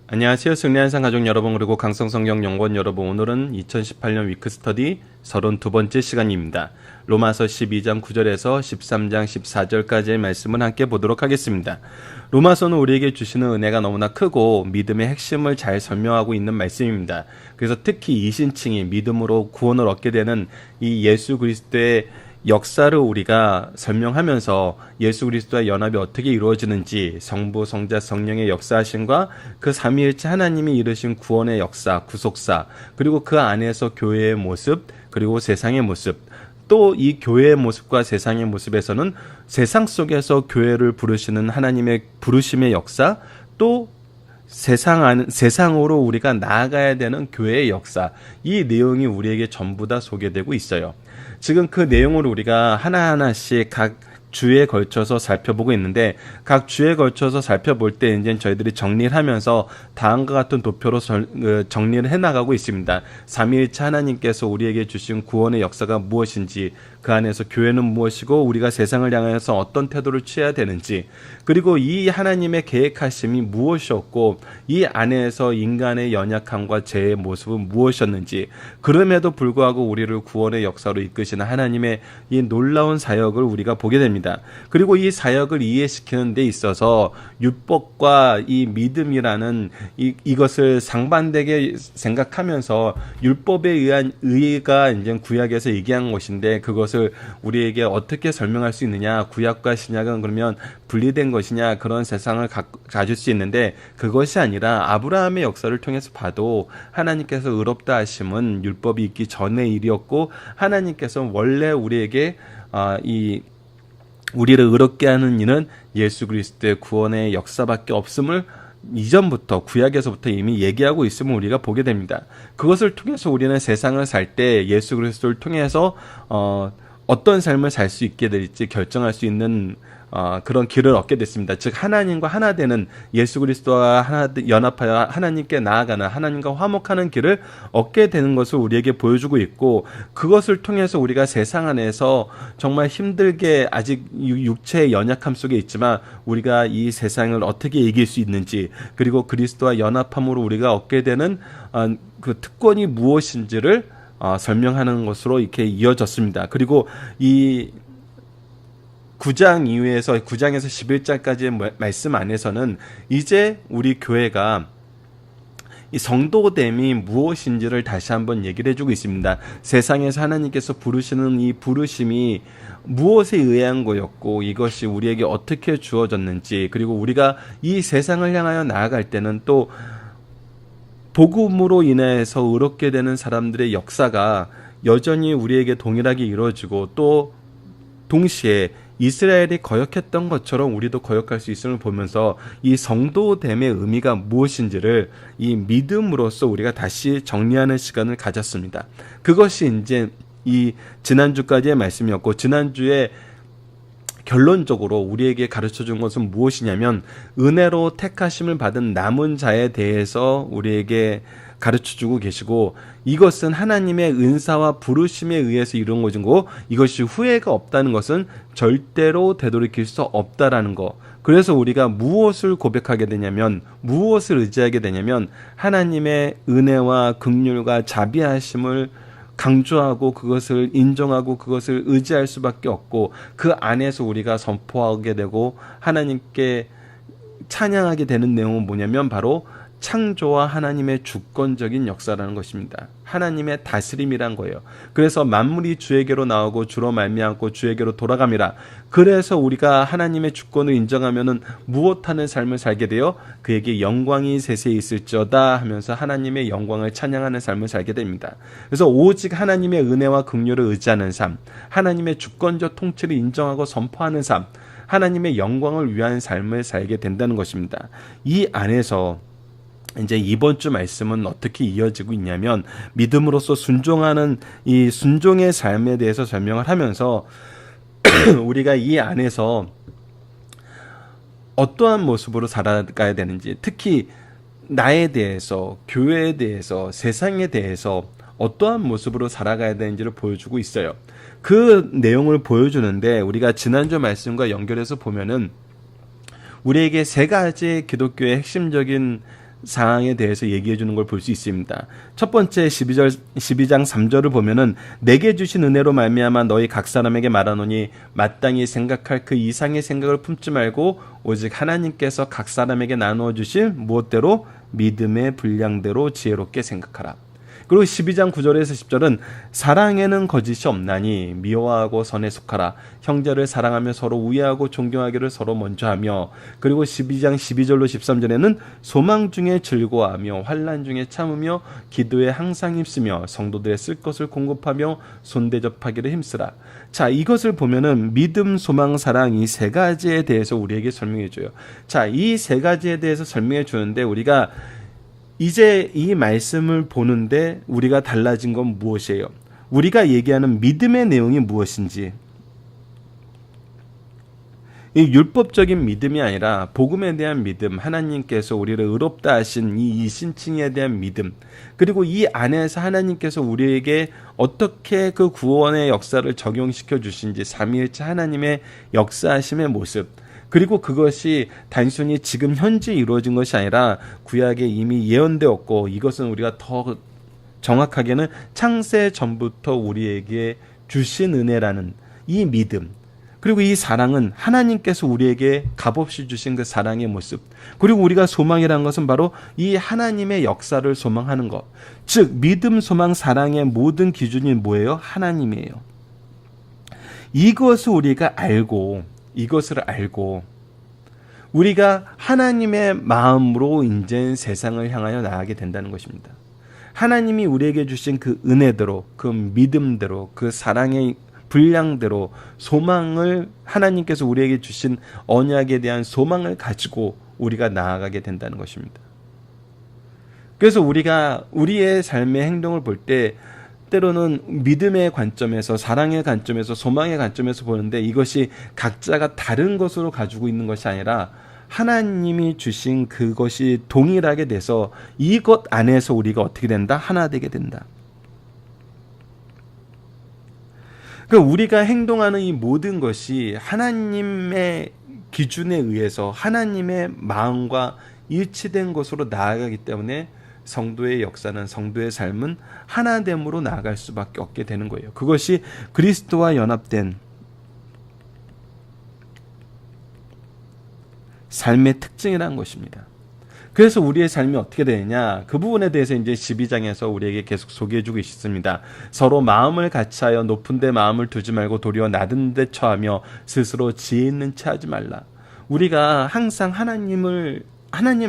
안녕하세요. 승리한상 가족 여러분, 그리고 강성성경 연구원 여러분, 오늘은 2018년 위크스터디 32번째 시간입니다. 로마서 12장 9절에서 13장 14절까지의 말씀을 함께 보도록 하겠습니다. 로마서는 우리에게 주시는 은혜가 너무나 크고 믿음의 핵심을 잘 설명하고 있는 말씀입니다. 그래서 특히 이신칭이 믿음으로 구원을 얻게 되는 이 예수 그리스도의 역사를 우리가 설명하면서 예수 그리스도와 연합이 어떻게 이루어지는지, 성부, 성자, 성령의 역사하심과 그 삼위일체 하나님이 이루신 구원의 역사, 구속사, 그리고 그 안에서 교회의 모습, 그리고 세상의 모습, 또 이 교회의 모습과 세상의 모습에서는 세상 속에서 교회를 부르시는 하나님의 부르심의 역사, 또 세상으로 우리가 나아가야 되는 교회의 역사, 이 내용이 우리에게 전부 다 소개되고 있어요. 지금 그 내용을 우리가 하나하나씩 각 주에 걸쳐서 살펴보고 있는데, 각 주에 걸쳐서 살펴볼 때 이제 저희들이 정리를 하면서 다음과 같은 도표로 정리를 해나가고 있습니다. 삼위일체 하나님께서 우리에게 주신 구원의 역사가 무엇인지, 그 안에서 교회는 무엇이고 우리가 세상을 향해서 어떤 태도를 취해야 되는지, 그리고 이 하나님의 계획하심이 무엇이었고 이 안에서 인간의 연약함과 죄의 모습은 무엇이었는지, 그럼에도 불구하고 우리를 구원의 역사로 이끄시는 하나님의 이 놀라운 사역을 우리가 보게 됩니다. 그리고 이 사역을 이해시키는 데 있어서 율법과 이 믿음이라는 이것을 상반되게 생각하면서 율법에 의한 의가 이제 구약에서 얘기한 것인데, 그것을 우리에게 어떻게 설명할 수 있느냐, 구약과 신약은 그러면 분리된 것이냐, 그런 세상을 가질 수 있는데, 그것이 아니라 아브라함의 역사를 통해서 봐도 하나님께서 의롭다 하심은 율법이 있기 전의 일이었고, 하나님께서 원래 우리에게 우리를 의롭게 하는 이는 예수 그리스도의 구원의 역사밖에 없음을 이전부터 구약에서부터 이미 얘기하고 있음을 우리가 보게 됩니다. 그것을 통해서 우리는 세상을 살 때 예수 그리스도를 통해서 어떤 삶을 살 수 있게 될지 결정할 수 있는 그런 길을 얻게 됐습니다. 즉 하나님과 하나 되는, 예수 그리스도와 하나 연합하여 하나님께 나아가는, 하나님과 화목하는 길을 얻게 되는 것을 우리에게 보여주고 있고, 그것을 통해서 우리가 세상 안에서 정말 힘들게 아직 육체의 연약함 속에 있지만 우리가 이 세상을 어떻게 이길 수 있는지, 그리고 그리스도와 연합함으로 우리가 얻게 되는 그 특권이 무엇인지를 설명하는 것으로 이렇게 이어졌습니다. 그리고 이 9장에서 11장까지의 말씀 안에서는 이제 우리 교회가 이 성도됨이 무엇인지를 다시 한번 얘기를 해주고 있습니다. 세상에서 하나님께서 부르시는 이 부르심이 무엇에 의한 거였고, 이것이 우리에게 어떻게 주어졌는지, 그리고 우리가 이 세상을 향하여 나아갈 때는 또 복음으로 인해서 의롭게 되는 사람들의 역사가 여전히 우리에게 동일하게 이루어지고, 또 동시에 이스라엘이 거역했던 것처럼 우리도 거역할 수 있음을 보면서 이 성도됨의 의미가 무엇인지를 이 믿음으로써 우리가 다시 정리하는 시간을 가졌습니다. 그것이 이제 이 지난주까지의 말씀이었고, 지난주에 결론적으로 우리에게 가르쳐 준 것은 무엇이냐면, 은혜로 택하심을 받은 남은 자에 대해서 우리에게 가르쳐 주고 계시고, 이것은 하나님의 은사와 부르심에 의해서 이룬 것이고, 이것이 후회가 없다는 것은 절대로 되돌이킬 수 없다라는 거. 그래서 우리가 무엇을 고백하게 되냐면, 무엇을 의지하게 되냐면, 하나님의 은혜와 긍휼과 자비하심을 강조하고 그것을 인정하고 그것을 의지할 수밖에 없고, 그 안에서 우리가 선포하게 되고 하나님께 찬양하게 되는 내용은 뭐냐면 바로 창조와 하나님의 주권적인 역사라는 것입니다. 하나님의 다스림이란 거예요. 그래서 만물이 주에게로 나오고 주로 말미암고 주에게로 돌아갑니다. 그래서 우리가 하나님의 주권을 인정하면은 무엇하는 삶을 살게 되어 그에게 영광이 세세히 있을지어다 하면서 하나님의 영광을 찬양하는 삶을 살게 됩니다. 그래서 오직 하나님의 은혜와 긍휼을 의지하는 삶, 하나님의 주권적 통치를 인정하고 선포하는 삶, 하나님의 영광을 위한 삶을 살게 된다는 것입니다. 이 안에서 이제 이번 주 말씀은 어떻게 이어지고 있냐면, 믿음으로써 순종하는 이 순종의 삶에 대해서 설명을 하면서 우리가 이 안에서 어떠한 모습으로 살아가야 되는지, 특히 나에 대해서, 교회에 대해서, 세상에 대해서 어떠한 모습으로 살아가야 되는지를 보여주고 있어요. 그 내용을 보여주는데, 우리가 지난주 말씀과 연결해서 보면은 우리에게 세 가지 기독교의 핵심적인 상황에 대해서 얘기해 주는 걸 볼 수 있습니다. 첫 번째 12장 3절을 보면은 내게 주신 은혜로 말미암아 너희 각 사람에게 말하노니 마땅히 생각할 그 이상의 생각을 품지 말고 오직 하나님께서 각 사람에게 나누어 주실 무엇대로 믿음의 분량대로 지혜롭게 생각하라. 그리고 12장 9절에서 10절은 사랑에는 거짓이 없나니 미워하고 선에 속하라. 형제를 사랑하며 서로 우애하고 존경하기를 서로 먼저 하며, 그리고 12장 12절로 13절에는 소망 중에 즐거워하며 환난 중에 참으며 기도에 항상 힘쓰며 성도들의 쓸 것을 공급하며 손대접하기를 힘쓰라. 자, 이것을 보면은 믿음, 소망, 사랑 이 세 가지에 대해서 우리에게 설명해 줘요. 자, 이 세 가지에 대해서 설명해 주는데 우리가 이제 이 말씀을 보는데 우리가 달라진 건 무엇이에요? 우리가 얘기하는 믿음의 내용이 무엇인지, 이 율법적인 믿음이 아니라 복음에 대한 믿음, 하나님께서 우리를 의롭다 하신 이 이신칭에 대한 믿음, 그리고 이 안에서 하나님께서 우리에게 어떻게 그 구원의 역사를 적용시켜 주신지, 삼위일체 하나님의 역사하심의 모습, 그리고 그것이 단순히 지금 현재 이루어진 것이 아니라 구약에 이미 예언되었고, 이것은 우리가 더 정확하게는 창세 전부터 우리에게 주신 은혜라는 이 믿음, 그리고 이 사랑은 하나님께서 우리에게 값없이 주신 그 사랑의 모습, 그리고 우리가 소망이라는 것은 바로 이 하나님의 역사를 소망하는 것, 즉 믿음, 소망, 사랑의 모든 기준이 뭐예요? 하나님이에요. 이것을 알고 우리가 하나님의 마음으로 이제 세상을 향하여 나아가게 된다는 것입니다. 하나님이 우리에게 주신 그 은혜대로, 그 믿음대로, 그 사랑의 분량대로 소망을, 하나님께서 우리에게 주신 언약에 대한 소망을 가지고 우리가 나아가게 된다는 것입니다. 그래서 우리가 우리의 삶의 행동을 볼 때 때로는 믿음의 관점에서, 사랑의 관점에서, 소망의 관점에서 보는데 이것이 각자가 다른 것으로 가지고 있는 것이 아니라 하나님이 주신 그것이 동일하게 돼서 이것 안에서 우리가 어떻게 된다? 하나 되게 된다. 그러니까 우리가 행동하는 이 모든 것이 하나님의 기준에 의해서 하나님의 마음과 일치된 것으로 나아가기 때문에 성도의 역사는, 성도의 삶은 하나됨으로 나아갈 수밖에 없게 되는 거예요. 그것이 그리스도와 연합된 삶의 특징이라는 것입니다. 그래서 우리의 삶이 어떻게 되느냐, 그 부분에 대해서 이제 12장에서 우리에게 계속 소개해주고 있습니다. 서로 마음을 같이하여 높은 데 마음을 두지 말고 도리어 낮은 데 처하며 스스로 지혜 있는 체 하지 말라. 우리가 항상 하나님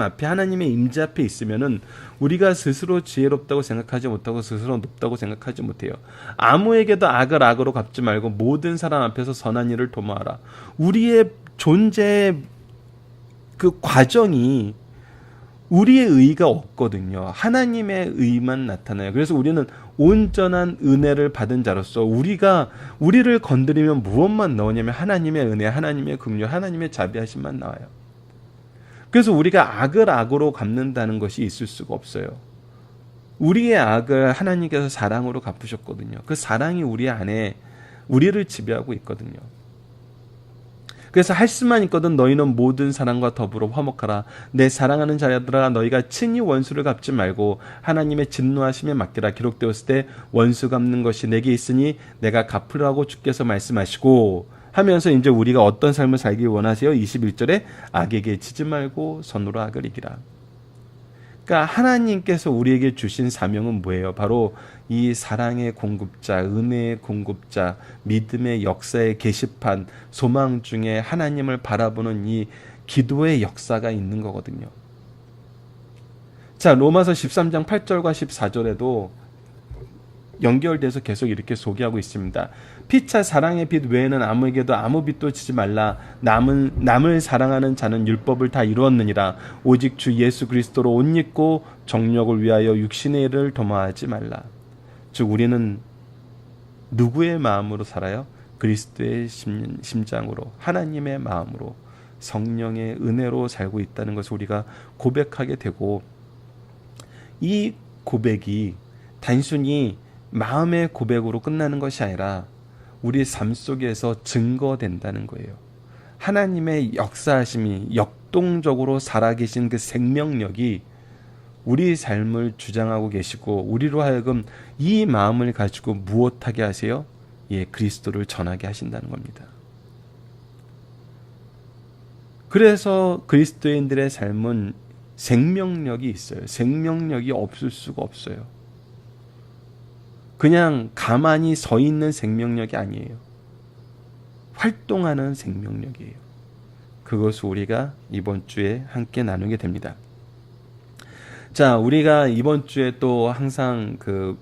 앞에, 하나님의 임재 앞에 있으면은 우리가 스스로 지혜롭다고 생각하지 못하고 스스로 높다고 생각하지 못해요. 아무에게도 악을 악으로 갚지 말고 모든 사람 앞에서 선한 일을 도모하라. 우리의 존재의 그 과정이 우리의 의의가 없거든요. 하나님의 의의만 나타나요. 그래서 우리는 온전한 은혜를 받은 자로서 우리를 건드리면 무엇만 나오냐면 하나님의 은혜, 하나님의 긍휼, 하나님의 자비하심만 나와요. 그래서 우리가 악을 악으로 갚는다는 것이 있을 수가 없어요. 우리의 악을 하나님께서 사랑으로 갚으셨거든요. 그 사랑이 우리 안에 우리를 지배하고 있거든요. 그래서 할 수만 있거든 너희는 모든 사랑과 더불어 화목하라. 내 사랑하는 자들아, 너희가 친히 원수를 갚지 말고 하나님의 진노하심에 맡기라. 기록되었을 때 원수 갚는 것이 내게 있으니 내가 갚으라고 주께서 말씀하시고 하면서 이제 우리가 어떤 삶을 살기 원하세요? 21절에 악에게 지지 말고 선으로 악을 이기라. 그러니까 하나님께서 우리에게 주신 사명은 뭐예요? 바로 이 사랑의 공급자, 은혜의 공급자, 믿음의 역사의 게시판, 소망 중에 하나님을 바라보는 이 기도의 역사가 있는 거거든요. 자, 로마서 13장 8절과 14절에도 연결돼서 계속 이렇게 소개하고 있습니다. 피차 사랑의 빛 외에는 아무에게도 아무 빛도 지지 말라. 남을 사랑하는 자는 율법을 다 이루었느니라. 오직 주 예수 그리스도로 옷 입고 정욕을 위하여 육신의 일을 도모하지 말라. 즉 우리는 누구의 마음으로 살아요? 그리스도의 심장으로, 하나님의 마음으로, 성령의 은혜로 살고 있다는 것을 우리가 고백하게 되고, 이 고백이 단순히 마음의 고백으로 끝나는 것이 아니라 우리 삶 속에서 증거된다는 거예요. 하나님의 역사하심이 역동적으로 살아계신 그 생명력이 우리 삶을 주장하고 계시고 우리로 하여금 이 마음을 가지고 무엇하게 하세요? 예, 그리스도를 전하게 하신다는 겁니다. 그래서 그리스도인들의 삶은 생명력이 있어요. 생명력이 없을 수가 없어요. 그냥 가만히 서 있는 생명력이 아니에요. 활동하는 생명력이에요. 그것을 우리가 이번 주에 함께 나누게 됩니다. 자, 우리가 이번 주에 또 항상 그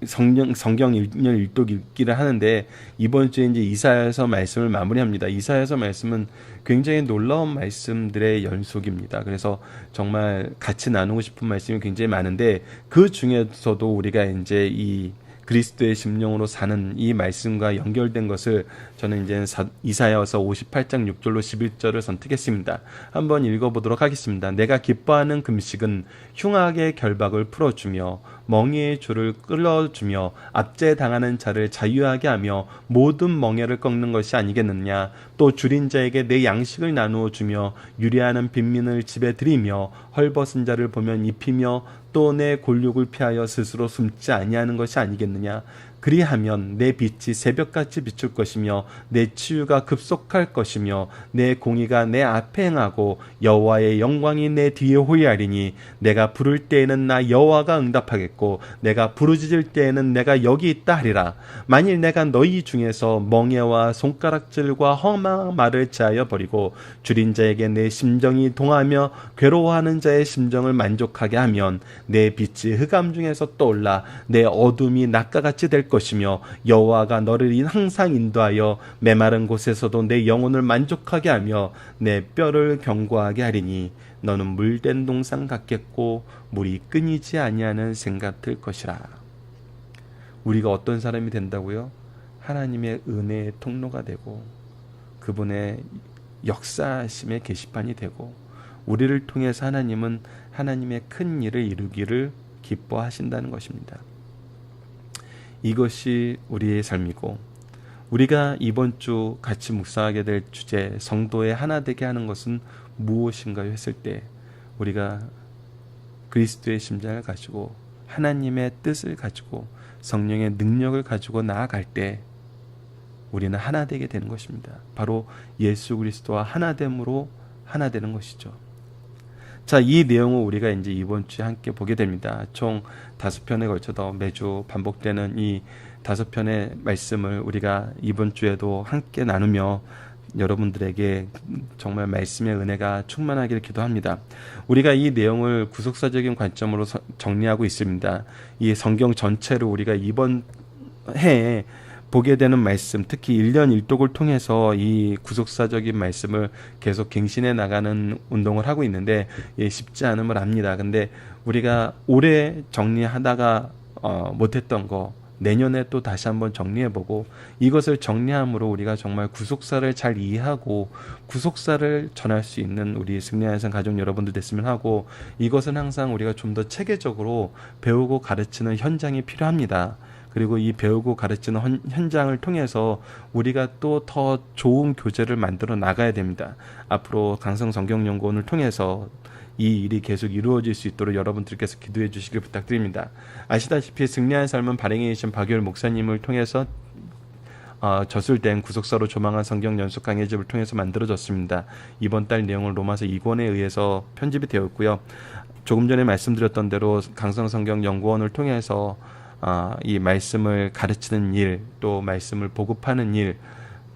성경 일독 읽기를 하는데 이번 주에 이제 이사야서 말씀을 마무리합니다. 이사야서 말씀은 굉장히 놀라운 말씀들의 연속입니다. 그래서 정말 같이 나누고 싶은 말씀이 굉장히 많은데 그 중에서도 우리가 이제 이 그리스도의 심령으로 사는 이 말씀과 연결된 것을 저는 이제 이사야서 58장 6절로 11절을 선택했습니다. 한번 읽어보도록 하겠습니다. 내가 기뻐하는 금식은 흉악의 결박을 풀어주며 멍에의 줄을 끌어주며 압제당하는 자를 자유하게 하며 모든 멍에를 꺾는 것이 아니겠느냐. 또 줄인 자에게 내 양식을 나누어 주며 유리하는 빈민을 집에 들이며 헐벗은 자를 보면 입히며 또 내 골육을 피하여 스스로 숨지 아니하는 것이 아니겠느냐. 그리하면 내 빛이 새벽같이 비출 것이며 내 치유가 급속할 것이며 내 공의가 내 앞에 행하고 여호와의 영광이 내 뒤에 호위하리니 내가 부를 때에는 나 여호와가 응답하겠고 내가 부르짖을 때에는 내가 여기 있다 하리라. 만일 내가 너희 중에서 멍에와 손가락질과 험한 말을 제하여 버리고 줄인 자에게 내 심정이 동하며 괴로워하는 자의 심정을 만족하게 하면 내 빛이 흑암 중에서 떠올라 내 어둠이 낮과 같이 될 것이며 여호와가 너를 항상 인도하여 메마른 곳에서도 내 영혼을 만족하게 하며 내 뼈를 견고하게 하리니 너는 물된 동산 같겠고 물이 끊이지 아니하는 샘 같을 것이라. 우리가 어떤 사람이 된다고요? 하나님의 은혜의 통로가 되고 그분의 역사심의 게시판이 되고 우리를 통해서 하나님은 하나님의 큰 일을 이루기를 기뻐하신다는 것입니다. 이것이 우리의 삶이고 우리가 이번 주 같이 묵상하게 될 주제 성도의 하나 되게 하는 것은 무엇인가요? 했을 때 우리가 그리스도의 심장을 가지고 하나님의 뜻을 가지고 성령의 능력을 가지고 나아갈 때 우리는 하나 되게 되는 것입니다. 바로 예수 그리스도와 하나됨으로 하나 되는 것이죠. 자, 이 내용을 우리가 이제 이번 주에 함께 보게 됩니다. 총 5편에 걸쳐서 매주 반복되는 이 5편의 말씀을 우리가 이번 주에도 함께 나누며 여러분들에게 정말 말씀의 은혜가 충만하기를 기도합니다. 우리가 이 내용을 구속사적인 관점으로 정리하고 있습니다. 이 성경 전체를 우리가 이번 해에 보게 되는 말씀, 특히 1년 1독을 통해서 이 구속사적인 말씀을 계속 갱신해 나가는 운동을 하고 있는데 쉽지 않음을 압니다. 근데 우리가 올해 정리하다가 못했던 거 내년에 또 다시 한번 정리해보고 이것을 정리함으로 우리가 정말 구속사를 잘 이해하고 구속사를 전할 수 있는 우리 승리한산 가족 여러분들 됐으면 하고 이것은 항상 우리가 좀 더 체계적으로 배우고 가르치는 현장이 필요합니다. 그리고 이 배우고 가르치는 현장을 통해서 우리가 또 더 좋은 교재를 만들어 나가야 됩니다. 앞으로 강성성경연구원을 통해서 이 일이 계속 이루어질 수 있도록 여러분들께서 기도해 주시길 부탁드립니다. 아시다시피 승리한 삶은 발행해 주신 박유열 목사님을 통해서 저술된 구속사로 조망한 성경 연속 강해집을 통해서 만들어졌습니다. 이번 달 내용은 로마서 2권에 의해서 편집이 되었고요. 조금 전에 말씀드렸던 대로 강성성경연구원을 통해서 이 말씀을 가르치는 일, 또 말씀을 보급하는 일,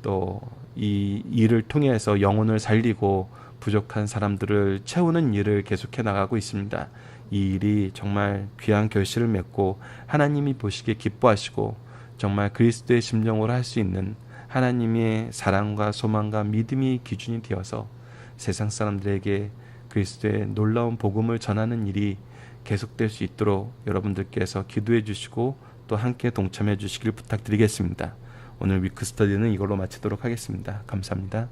또 이 일을 통해서 영혼을 살리고 부족한 사람들을 채우는 일을 계속해 나가고 있습니다. 이 일이 정말 귀한 결실을 맺고 하나님이 보시기에 기뻐하시고 정말 그리스도의 심령으로 할 수 있는 하나님의 사랑과 소망과 믿음이 기준이 되어서 세상 사람들에게 그리스도의 놀라운 복음을 전하는 일이 계속될 수 있도록 여러분들께서 기도해 주시고 또 함께 동참해 주시길 부탁드리겠습니다. 오늘 위크 스터디는 이걸로 마치도록 하겠습니다. 감사합니다.